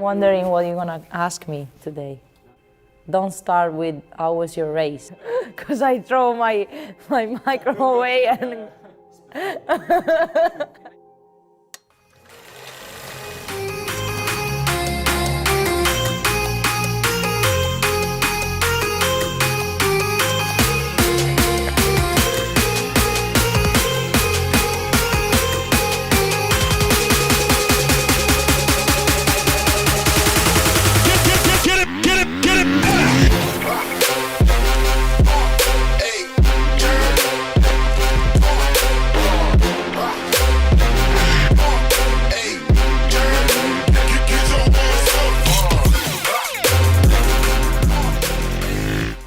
wondering what you're gonna ask me today. Don't start with how was your race, because I throw my microphone away and...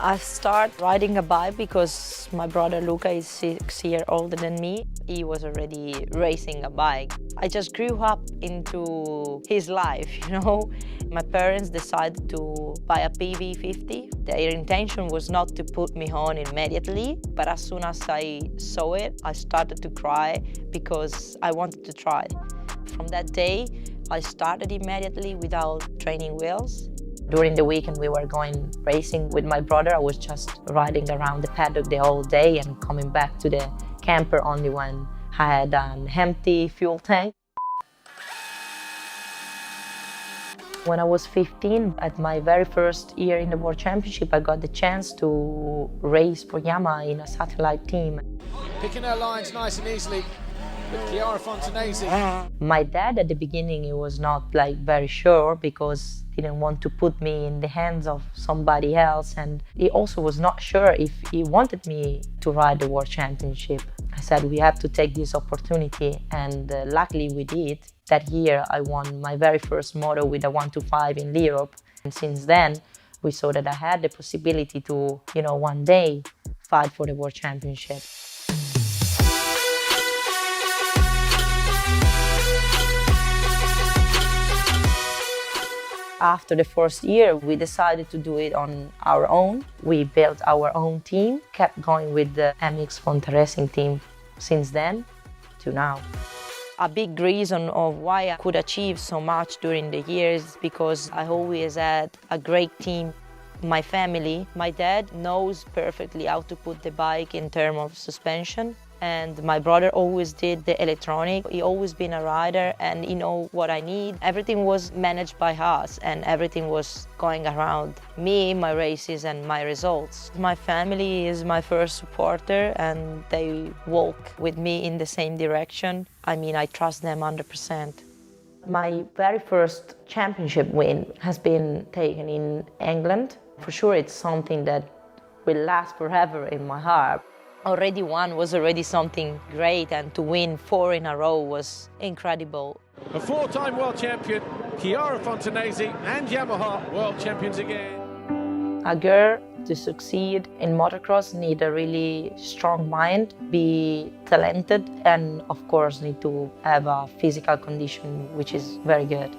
I started riding a bike because my brother Luca is 6 years older than me. He was already racing a bike. I just grew up into his life, you know. My parents decided to buy a PV50. Their intention was not to put me on immediately, but as soon as I saw it, I started to cry because I wanted to try. From that day, I started immediately without training wheels. During the weekend, we were going racing with my brother. I was just riding around the paddock the whole day and coming back to the camper only when I had an empty fuel tank. When I was 15, at my very first year in the World Championship, I got the chance to race for Yamaha in a satellite team. Picking her lines nice and easily with Chiara Fontanesi. My dad at the beginning, he was not very sure because he didn't want to put me in the hands of somebody else, and he also was not sure if he wanted me to ride the World Championship. I said we have to take this opportunity, and luckily we did. That year I won my very first moto with a 125 in Europe, and since then we saw that I had the possibility to, one day fight for the World Championship. After the first year, we decided to do it on our own. We built our own team, kept going with the MX Fonte Racing team since then to now. A big reason of why I could achieve so much during the years is because I always had a great team. My family, my dad knows perfectly how to put the bike in terms of suspension. And my brother always did the electronic. He always been a rider and he know what I need. Everything was managed by us and everything was going around me, my races and my results. My family is my first supporter and they walk with me in the same direction. I trust them 100%. My very first championship win has been taken in England. For sure it's something that will last forever in my heart. Already one was already something great, and to win 4 in a row was incredible. A 4-time world champion, Chiara Fontanesi, and Yamaha world champions again. A girl to succeed in motocross need a really strong mind, be talented, and of course need to have a physical condition which is very good.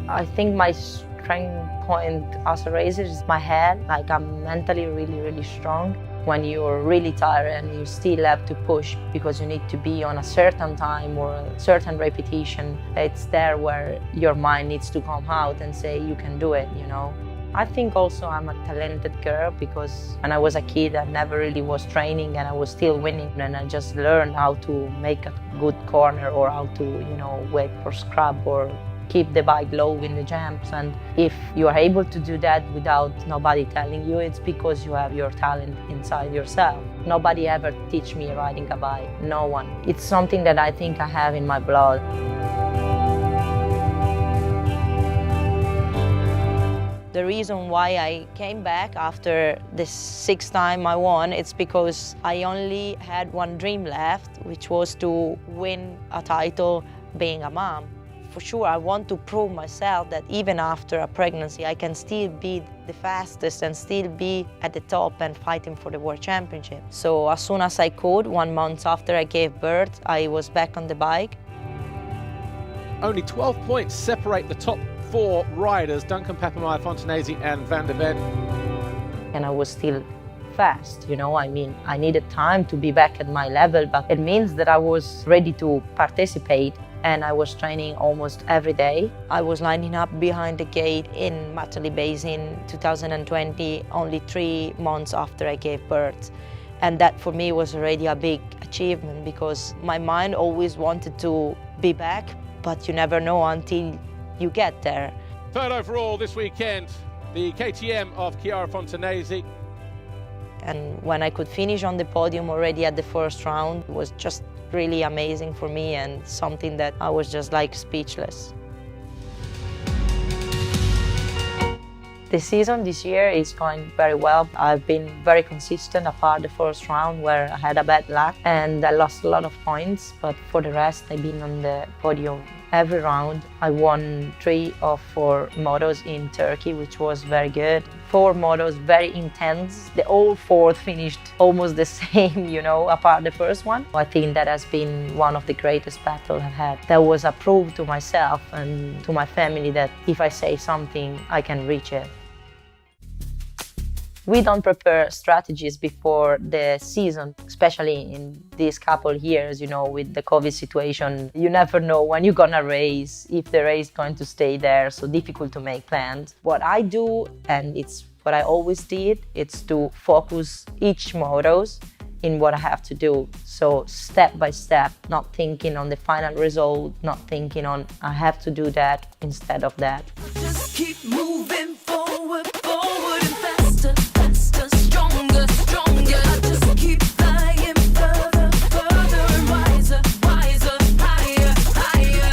I think my strength point as a racer is my head. I'm mentally really strong. When you're really tired and you still have to push because you need to be on a certain time or a certain repetition, it's there where your mind needs to come out and say you can do it, I think also I'm a talented girl because when I was a kid I never really was training and I was still winning, and I just learned how to make a good corner or how to, wait for scrub or keep the bike low in the jumps. And if you are able to do that without nobody telling you, it's because you have your talent inside yourself. Nobody ever teach me riding a bike, no one. It's something that I think I have in my blood. The reason why I came back after the 6th time I won, it's because I only had one dream left, which was to win a title being a mom. For sure, I want to prove myself that even after a pregnancy, I can still be the fastest and still be at the top and fighting for the World Championship. So as soon as I could, 1 month after I gave birth, I was back on the bike. Only 12 points separate the top 4 riders, Duncan Papameyer, Fontanesi and Van der Ven. And I was still fast, I needed time to be back at my level, but it means that I was ready to participate and I was training almost every day. I was lining up behind the gate in Matterley Basin 2020, only 3 months after I gave birth. And that for me was already a big achievement because my mind always wanted to be back, but you never know until you get there. Third overall this weekend, the KTM of Chiara Fontanesi. And when I could finish on the podium already at the first round, it was just really amazing for me and something that I was just like speechless. The season this year is going very well. I've been very consistent apart the first round where I had a bad luck and I lost a lot of points, but for the rest I've been on the podium every round. I won 3 of 4 motos in Turkey, which was very good. 4 motos, very intense. The all 4 finished almost the same, you know, apart the first one. I think that has been one of the greatest battles I've had. That was a proof to myself and to my family that if I say something, I can reach it. We don't prepare strategies before the season, especially in these couple years, you know, with the COVID situation. You never know when you're gonna race, if the race is going to stay there, so difficult to make plans. What I do, and it's what I always did, it's to focus each motos in what I have to do. So step by step, not thinking on the final result, not thinking on I have to do that instead of that. Just keep moving forward, forward and faster, faster, stronger, stronger. Just keep flying further, further and wiser, wiser, higher, higher.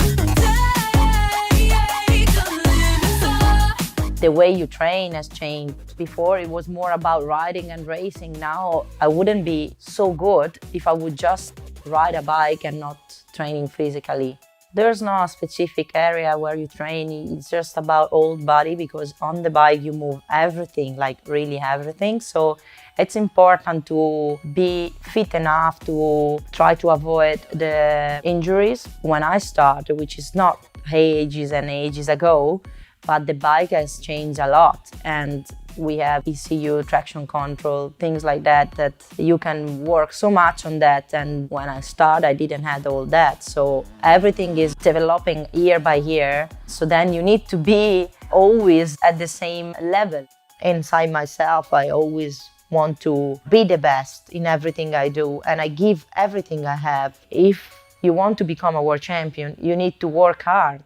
Take the limits up. The way you train has changed. Before it was more about riding and racing. Now I wouldn't be so good if I would just ride a bike and not training physically. There's no specific area where you train, it's just about whole body because on the bike you move everything, like really everything. So it's important to be fit enough to try to avoid the injuries. When I started, which is not ages and ages ago, but the bike has changed a lot and we have ECU, traction control, things like that, that you can work so much on that. And when I started, I didn't have all that. So everything is developing year by year. So then you need to be always at the same level. Inside myself, I always want to be the best in everything I do. And I give everything I have. If you want to become a world champion, you need to work hard.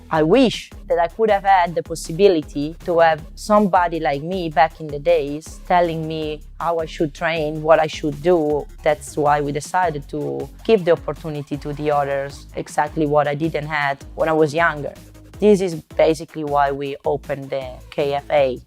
I wish that I could have had the possibility to have somebody like me back in the days telling me how I should train, what I should do. That's why we decided to give the opportunity to the others, exactly what I didn't have when I was younger. This is basically why we opened the KFA.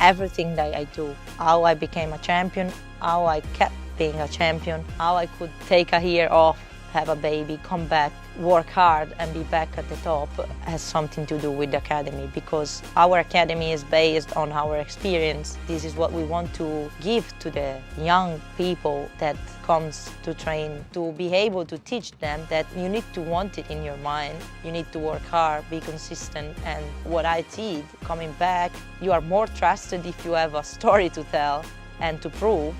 Everything that I do, how I became a champion, how I kept being a champion, how I could take a year off, have a baby, come back, work hard and be back at the top has something to do with the academy because our academy is based on our experience. This is what we want to give to the young people that comes to train, to be able to teach them that you need to want it in your mind, you need to work hard, be consistent. And what I did, coming back, you are more trusted if you have a story to tell and to prove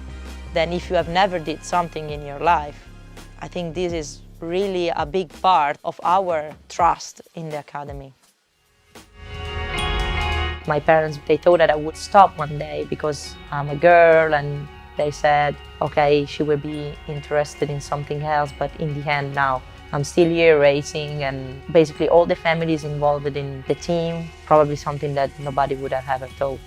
than if you have never did something in your life. I think this is really a big part of our trust in the academy. My parents, they thought that I would stop one day because I'm a girl and they said, okay, she will be interested in something else, but in the end now, I'm still here racing and basically all the families involved in the team, probably something that nobody would have ever thought.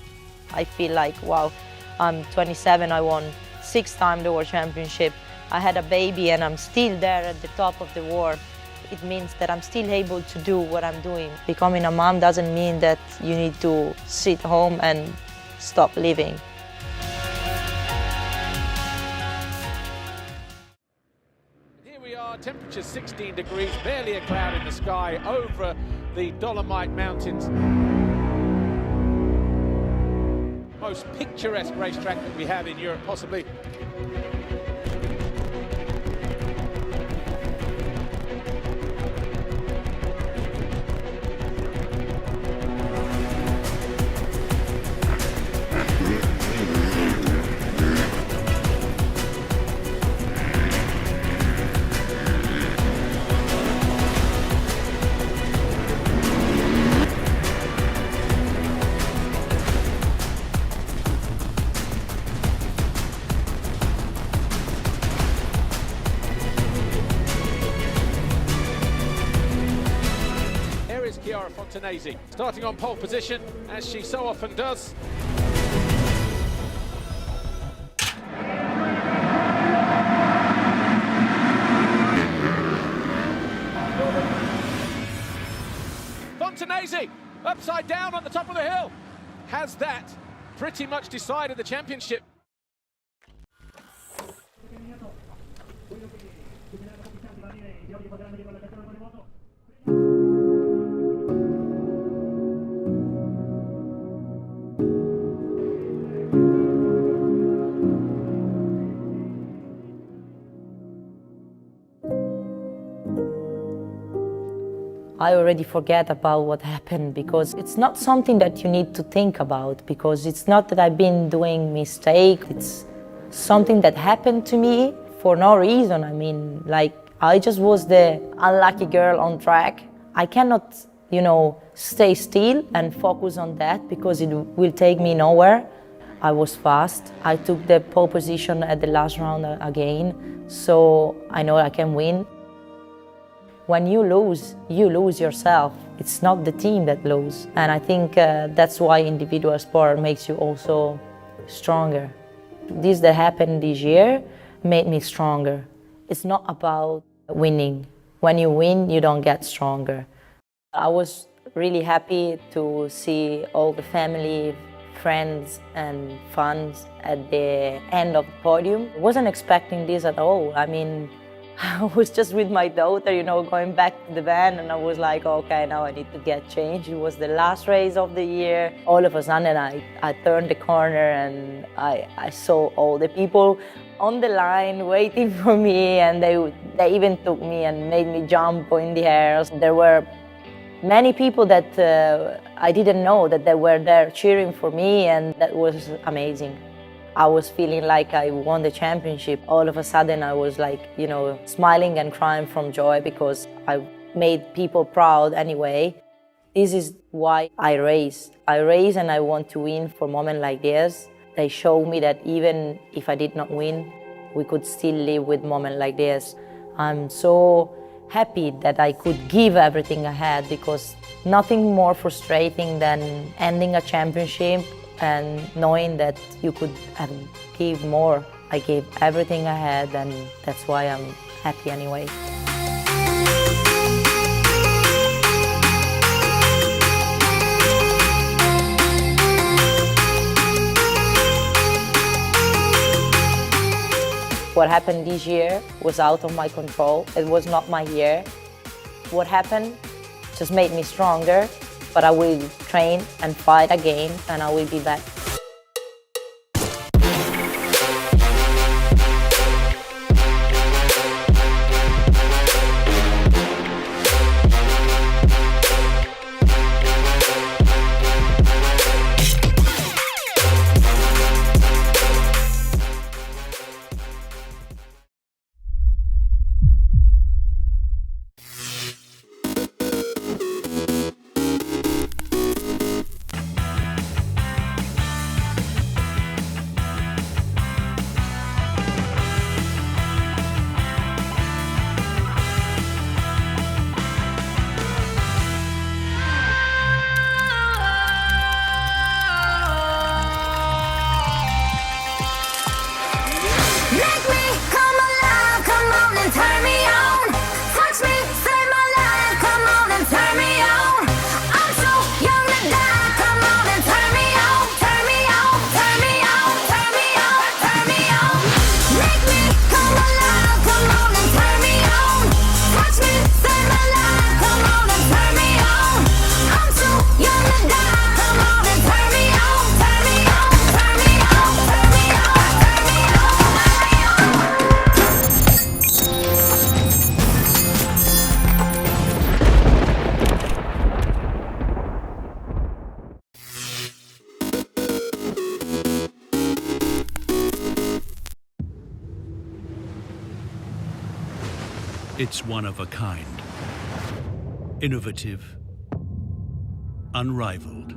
I feel like, wow, I'm 27, I won 6 times the World Championship. I had a baby and I'm still there at the top of the world. It means that I'm still able to do what I'm doing. Becoming a mom doesn't mean that you need to sit home and stop living. Here we are, temperature 16 degrees, barely a cloud in the sky over the Dolomite Mountains. Most picturesque racetrack that we have in Europe, possibly. Fontanesi, starting on pole position, as she so often does. Fontanesi, upside down on the top of the hill. Has that pretty much decided the championship? I already forget about what happened because it's not something that you need to think about, because it's not that I've been doing mistake. It's something that happened to me for no reason. I mean, like, I just was the unlucky girl on track. I cannot, stay still and focus on that because it will take me nowhere. I was fast. I took the pole position at the last round again, so I know I can win. When you lose yourself. It's not the team that loses. And I think that's why individual sport makes you also stronger. This that happened this year made me stronger. It's not about winning. When you win, you don't get stronger. I was really happy to see all the family, friends and fans at the end of the podium. I wasn't expecting this at all. I mean, I was just with my daughter, going back to the van, and I was like, okay, now I need to get changed. It was the last race of the year. All of a sudden, I turned the corner and I saw all the people on the line waiting for me, and they even took me and made me jump in the air. There were many people that I didn't know that they were there cheering for me, and that was amazing. I was feeling like I won the championship. All of a sudden I was like, smiling and crying from joy because I made people proud anyway. This is why I race. I race and I want to win for moments like this. They show me that even if I did not win, we could still live with moments like this. I'm so happy that I could give everything I had, because nothing more frustrating than ending a championship and knowing that you could give more. I gave everything I had, and that's why I'm happy anyway. What happened this year was out of my control. It was not my year. What happened just made me stronger. But I will train and fight again, and I will be back. It's one of a kind, innovative, unrivaled.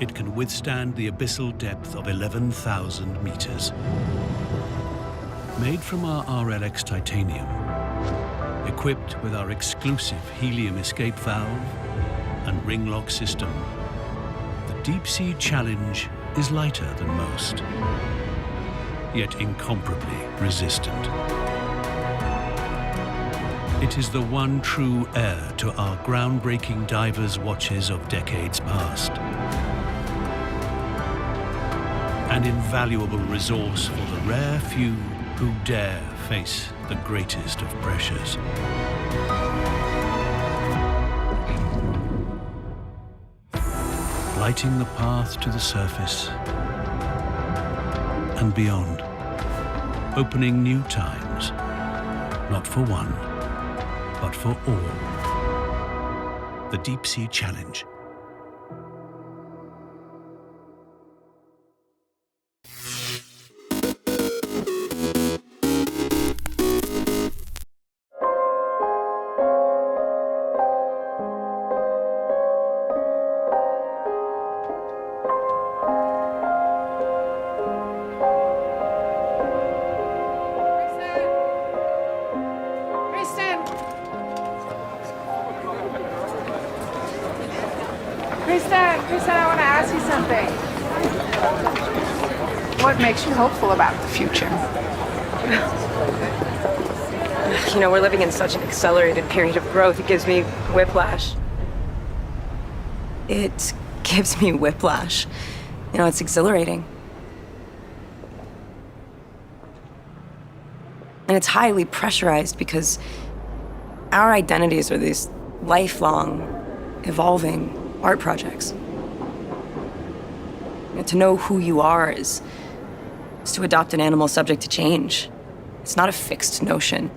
It can withstand the abyssal depth of 11,000 meters. Made from our RLX titanium, equipped with our exclusive helium escape valve and ring lock system, the Deep Sea Challenge is lighter than most, yet incomparably resistant. It is the one true heir to our groundbreaking divers' watches of decades past. An invaluable resource for the rare few who dare face the greatest of pressures. Lighting the path to the surface and beyond, opening new times, not for one, but for all. The Deep Sea Challenge. Kristen, I want to ask you something. What makes you hopeful about the future? You know, we're living in such an accelerated period of growth. It gives me whiplash. It gives me whiplash. You know, it's exhilarating. And it's highly pressurized because our identities are these lifelong, evolving art projects. You know, to know who you are is to adopt an animal subject to change. It's not a fixed notion.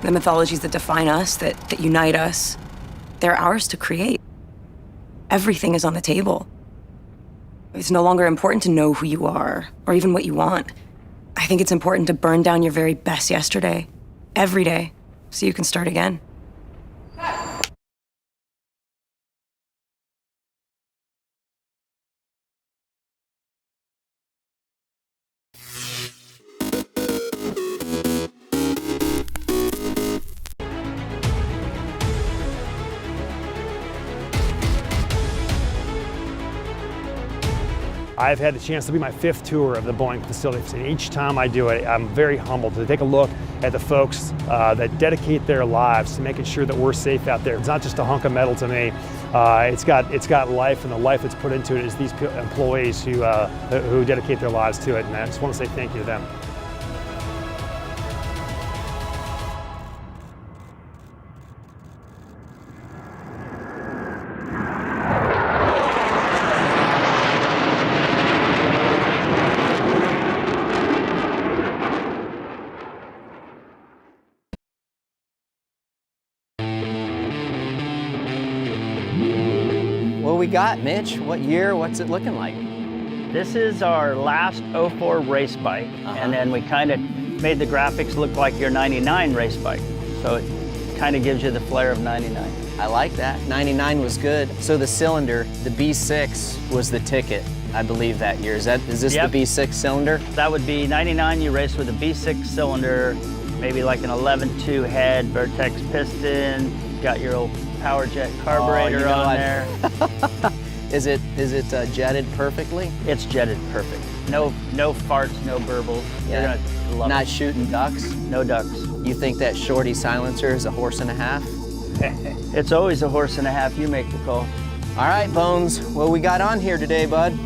The mythologies that define us, that unite us, they're ours to create. Everything is on the table. It's no longer important to know who you are or even what you want. I think it's important to burn down your very best yesterday, every day, so you can start again. I've had the chance to be my 5th tour of the Boeing facilities, and each time I do it, I'm very humbled to take a look at the folks that dedicate their lives to making sure that we're safe out there. It's not just a hunk of metal to me. It's got life, and the life that's put into it is these employees who dedicate their lives to it, and I just want to say thank you to them. What we got, Mitch? What year? What's it looking like? This is our last 04 race bike, and then we kind of made the graphics look like your 99 race bike. So it kind of gives you the flair of 99. I like that. 99 was good. So the cylinder, the B6 was the ticket, I believe, that year. Is this Yep. the B6 cylinder? That would be 99, you race with a B6 cylinder, maybe like an 11.2 head, Vertex piston, got your old power jet carburetor on there. Is it jetted perfectly? It's jetted perfect. No farts, no burbles. Yeah. You're gonna love Not it. shooting ducks? No ducks. You think that shorty silencer is a horse and a half? It's always a horse and a half. You make the call. All right, Bones, what we got on here today, bud?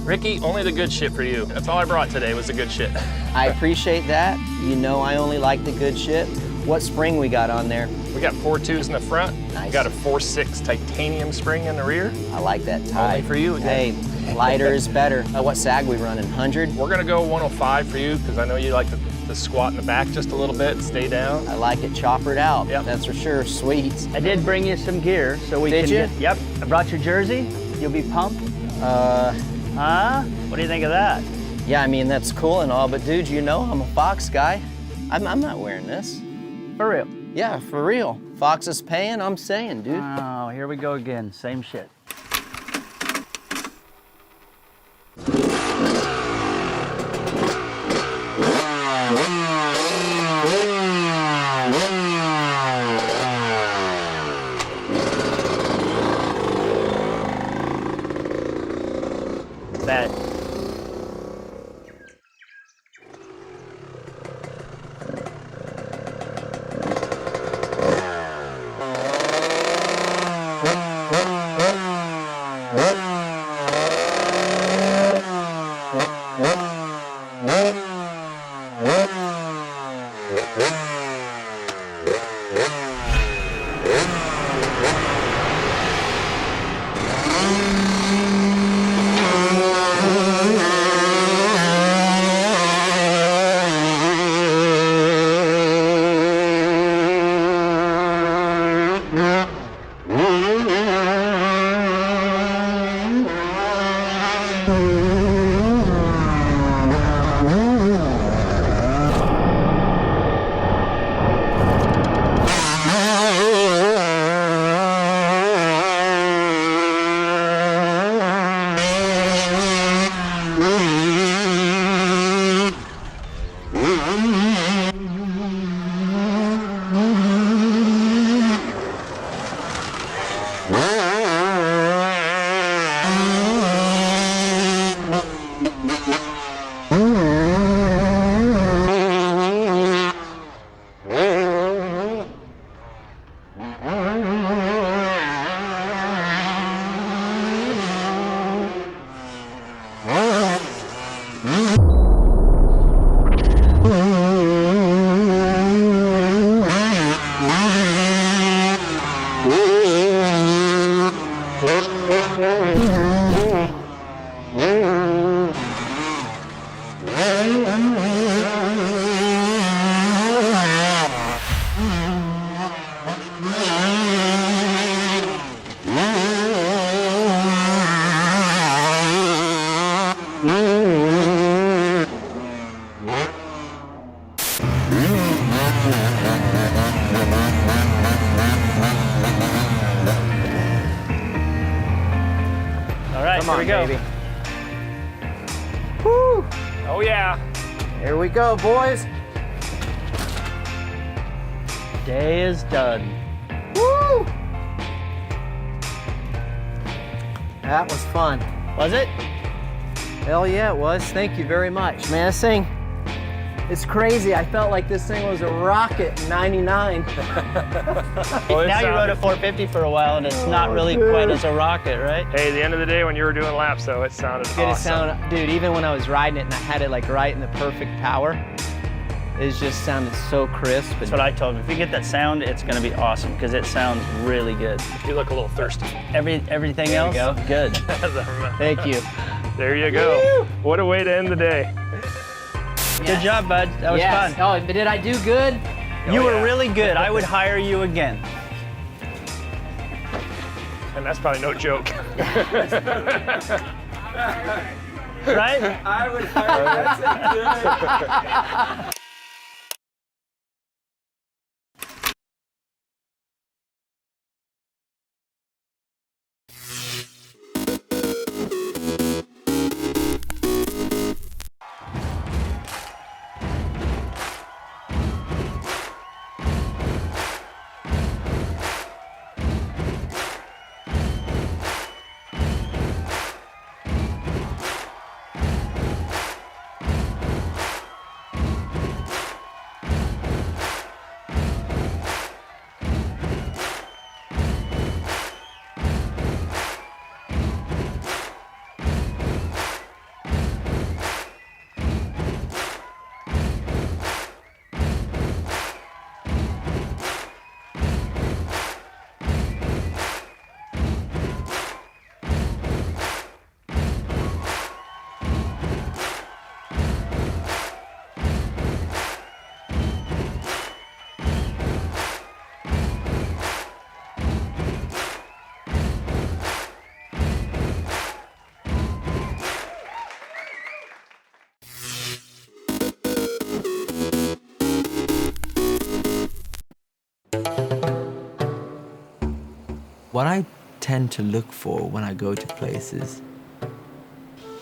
Ricky, only the good shit for you. That's all I brought today was the good shit. I appreciate that. You know I only like the good shit. What spring we got on there? We got 4.2s in the front. Nice. We got a 4.6 titanium spring in the rear. I like that tie. Only for you again. Hey, lighter is better. What sag we running, 100? We're gonna go 105 for you because I know you like to squat in the back just a little bit and stay down. I like it choppered out. Yep. That's for sure. Sweet. I did bring you some gear so we Did can you? get, yep. I brought your jersey. You'll be pumped. Huh? What do you think of that? Yeah, I mean, that's cool and all, but dude, you know I'm a Fox guy. I'm not wearing this. For real. Yeah, for real. Fox is paying, I'm saying, dude. Oh, here we go again. Same shit. Bet. All right, here we go. Baby. Woo! Oh yeah. Here we go, boys. Day is done. Woo! That was fun. Was it? Hell yeah, it was. Thank you very much. Man, this thing, it's crazy. I felt like this thing was a rocket in 99. Now you rode a 450 for a while, and it's not really quite as a rocket, right? Hey, at the end of the day, when you were doing laps, though, it sounded awesome. It sound, dude, even when I was riding it and I had it like right in the perfect power, it just sounded so crisp. That's what I told him. If you get that sound, it's going to be awesome because it sounds really good. You look a little thirsty. Everything There else, we go. good. Thank you. There you go. What a way to end the day. Good job, bud. That was Yes. fun. Oh, but did I do good? You were really good. I would hire you again. And that's probably no joke. Right? I would hire you. What I tend to look for when I go to places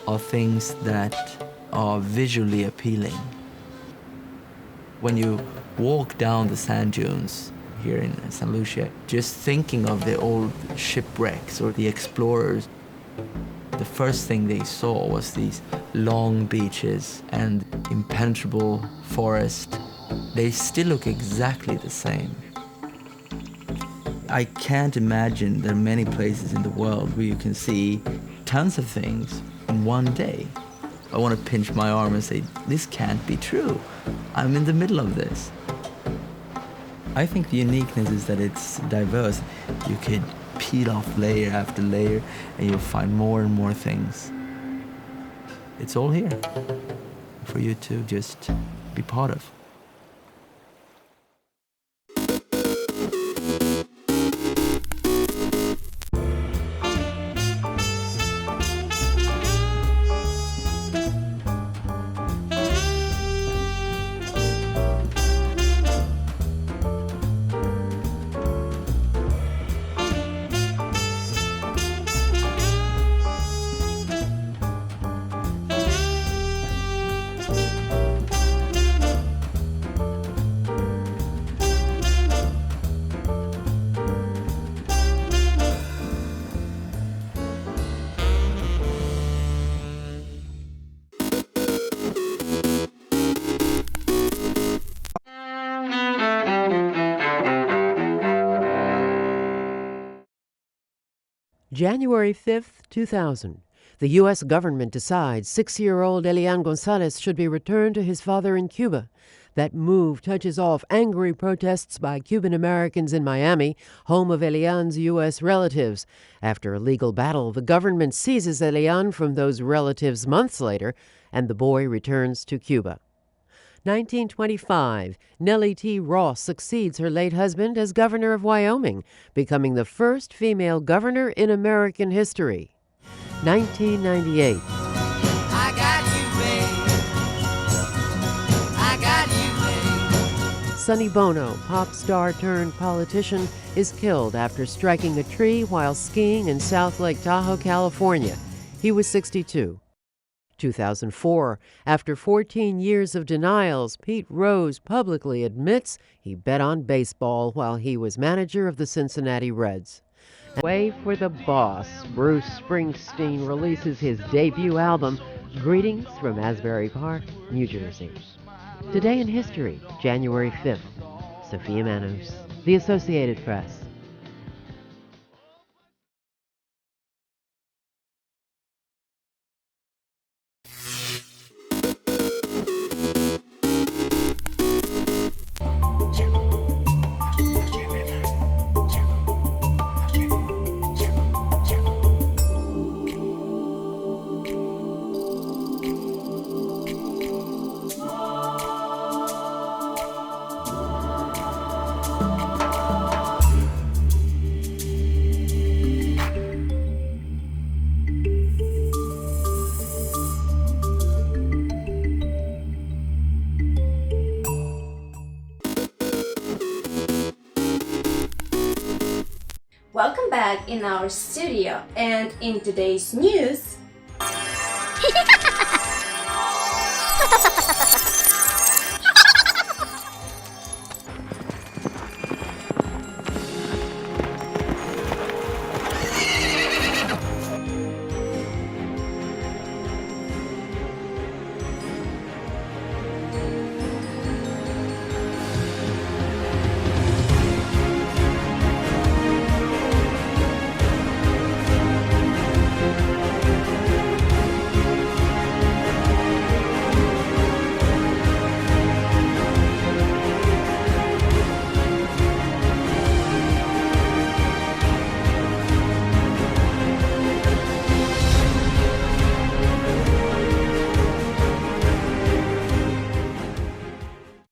are things that are visually appealing. When you walk down the sand dunes here in St. Lucia, just thinking of the old shipwrecks or the explorers, the first thing they saw was these long beaches and impenetrable forest. They still look exactly the same. I can't imagine there are many places in the world where you can see tons of things in one day. I want to pinch my arm and say, this can't be true. I'm in the middle of this. I think the uniqueness is that it's diverse. You could peel off layer after layer and you'll find more and more things. It's all here for you to just be part of. January 5th, 2000. The U.S. government decides 6-year-old Elian Gonzalez should be returned to his father in Cuba. That move touches off angry protests by Cuban Americans in Miami, home of Elian's U.S. relatives. After a legal battle, the government seizes Elian from those relatives months later, and the boy returns to Cuba. 1925, Nellie T. Ross succeeds her late husband as governor of Wyoming, becoming the first female governor in American history. 1998. I got you, babe. I got you, babe. Sonny Bono, pop star turned politician, is killed after striking a tree while skiing in South Lake Tahoe, California. He was 62. 2004, after 14 years of denials, Pete Rose publicly admits he bet on baseball while he was manager of the Cincinnati Reds. Way for the Boss, Bruce Springsteen releases his debut album, Greetings from Asbury Park, New Jersey. Today in History, January 5th. Sophia Manos, The Associated Press. Welcome back in our studio, and in today's news,